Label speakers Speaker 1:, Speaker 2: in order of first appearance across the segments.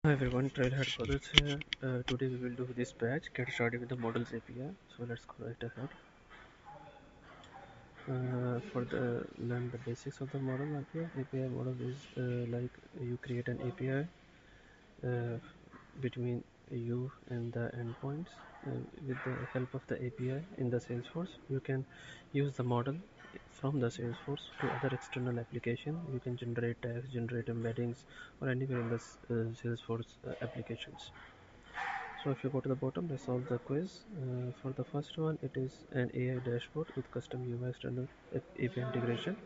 Speaker 1: Hi everyone, Trailhead Models here. Today we will do this batch, get started with the Models API. So let's go right ahead. For the learn the basics of the model API model is like you create an API between you and the endpoints. With the help of the API in the Salesforce, you can use the model from the Salesforce to other external application. You can generate tags, generate embeddings, or anywhere in the Salesforce applications. So if you go to the bottom, let's solve the quiz. For the first one, it is an AI dashboard with custom UI external API integration.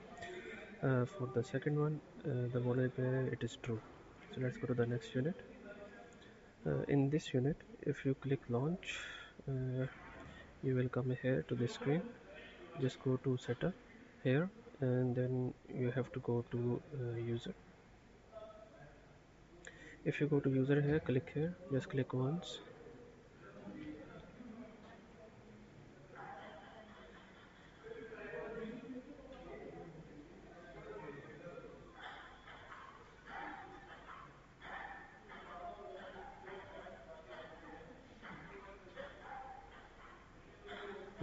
Speaker 1: For the second one, the model API, it is true. So let's go to the next unit. In this unit, if you click launch, you will come here to this screen. Just go to setup here, and then you have to go to user. If you go to user here, click here, just click once.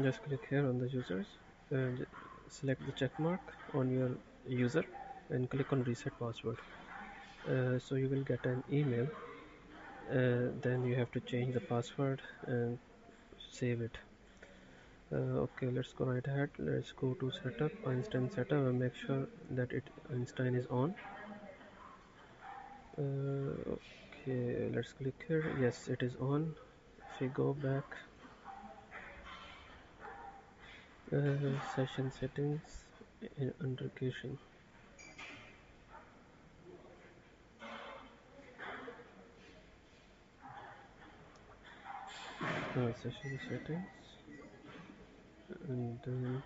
Speaker 1: Just click here on the users and select the check mark on your user and click on reset password. So you will get an email. Then you have to change the password and save it. Okay, let's go right ahead. Let's go to setup, Einstein setup, and make sure that Einstein is on. Okay, let's click here. Yes, it is on. If we go back, session settings in under caching. Session settings, and then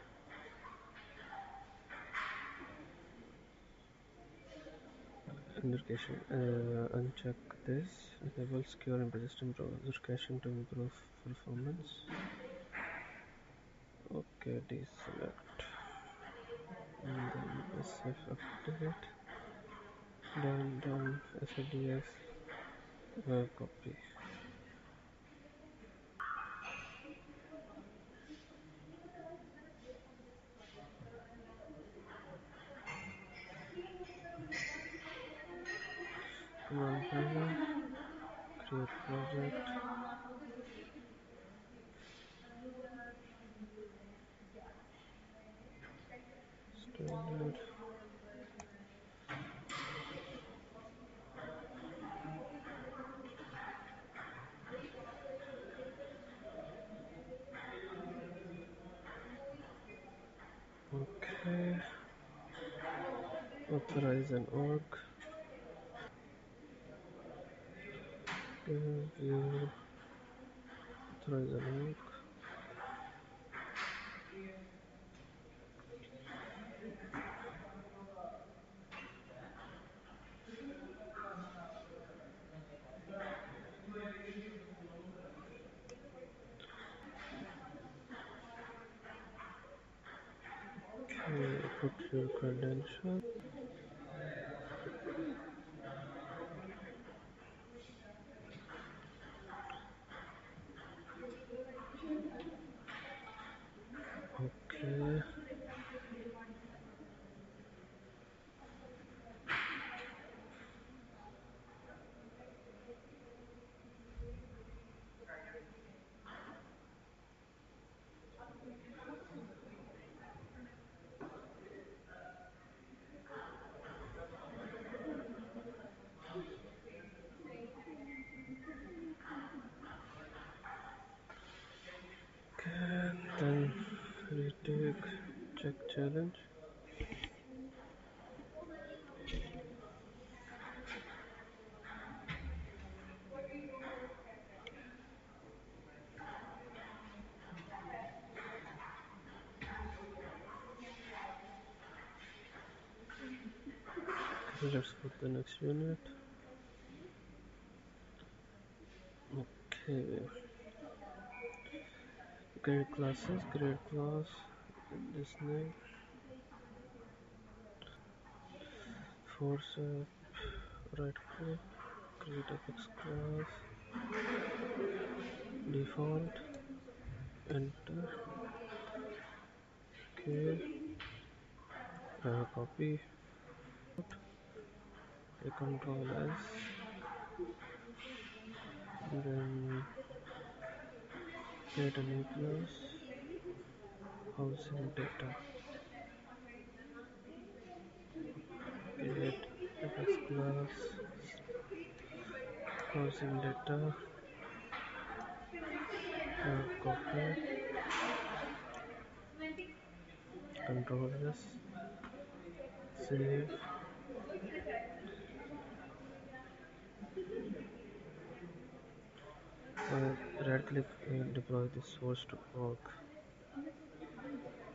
Speaker 1: under caching. Uncheck this. Enable secure and persistent browser caching to improve performance. Okay, deselect. And then SF update. Done. SFDF. Copy. Command panel. Create project. Standard. Okay. Authorize an org. View. Authorize an org. Okay, put your credential. Okay. Okay. Then retake. Check challenge. Okay, let's go to the next unit. Okay. Create classes. Create class. This name. Force. Right click. create apex class, default, enter, okay, copy, take control S, then create a new class, housing data, create apex class, housing data, copy, control S, save, right click, deploy the source to org,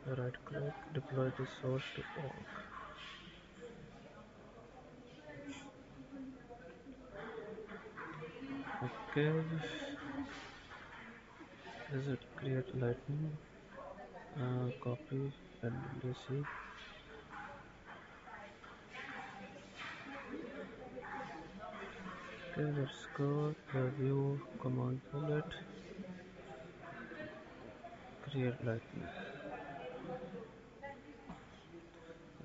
Speaker 1: right click, deploy the source to org, okay, does it create lightning, copy, LDC, okay, let's go, view command palette, create lightning,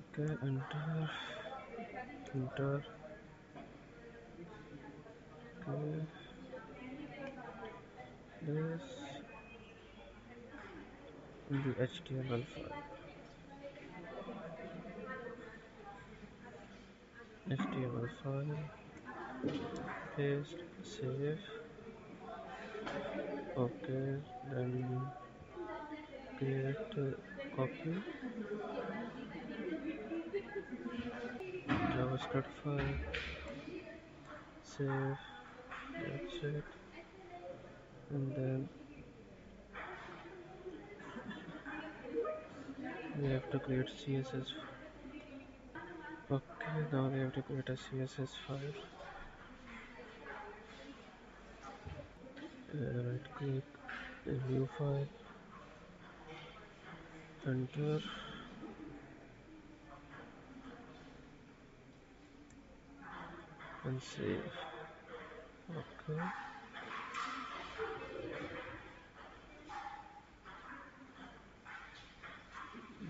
Speaker 1: okay, enter, enter, okay, this in the HTML file, HTML file, paste, save, okay, then create copy, JavaScript file, save, that's it, and then we have to create CSS. Okay, now we have to create a CSS file. Right click, new file, enter, and save. Okay,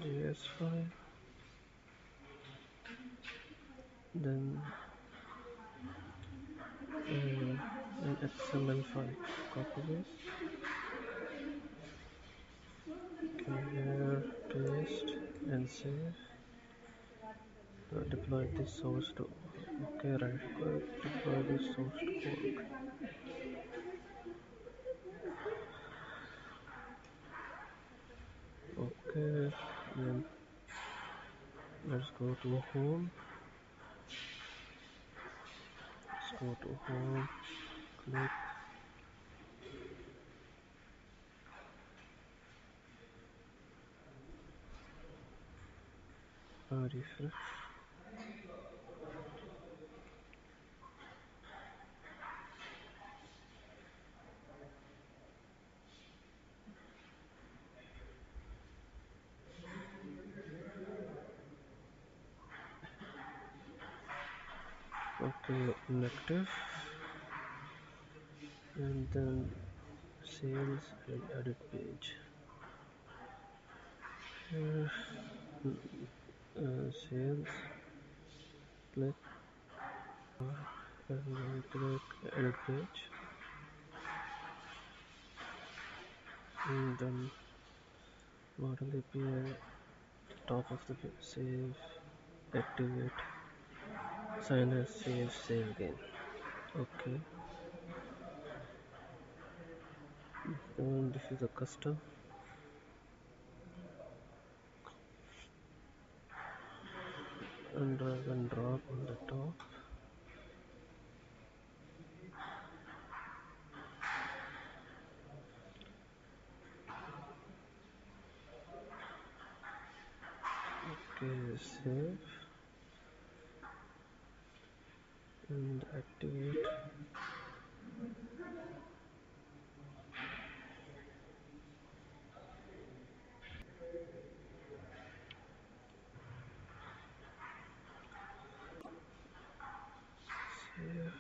Speaker 1: JS file, then an XML file. Copy this. Okay, here, paste, and save. Deploy this source to. Okay, right click, deploy this source to org. Okay, then let's go to home. Let's go to home. Click, refresh. Okay, inactive, and then sales and edit page. Here, sales, click, and then click edit page, and then model API, top of the page, save, activate, sign as, save again. Okay, and this is a custom, and drag and drop on the top. Okay, save and activate. Save.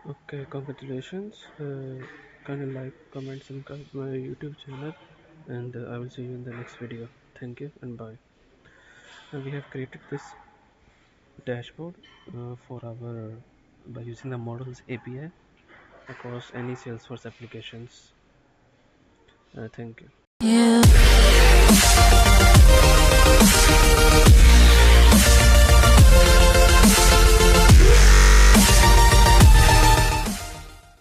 Speaker 1: Okay, congratulations. Can you like, comment, subscribe my YouTube channel, and I will see you in the next video. Thank you and bye. We have created this dashboard for our by using the models API across any Salesforce applications. Thank you.
Speaker 2: Yeah.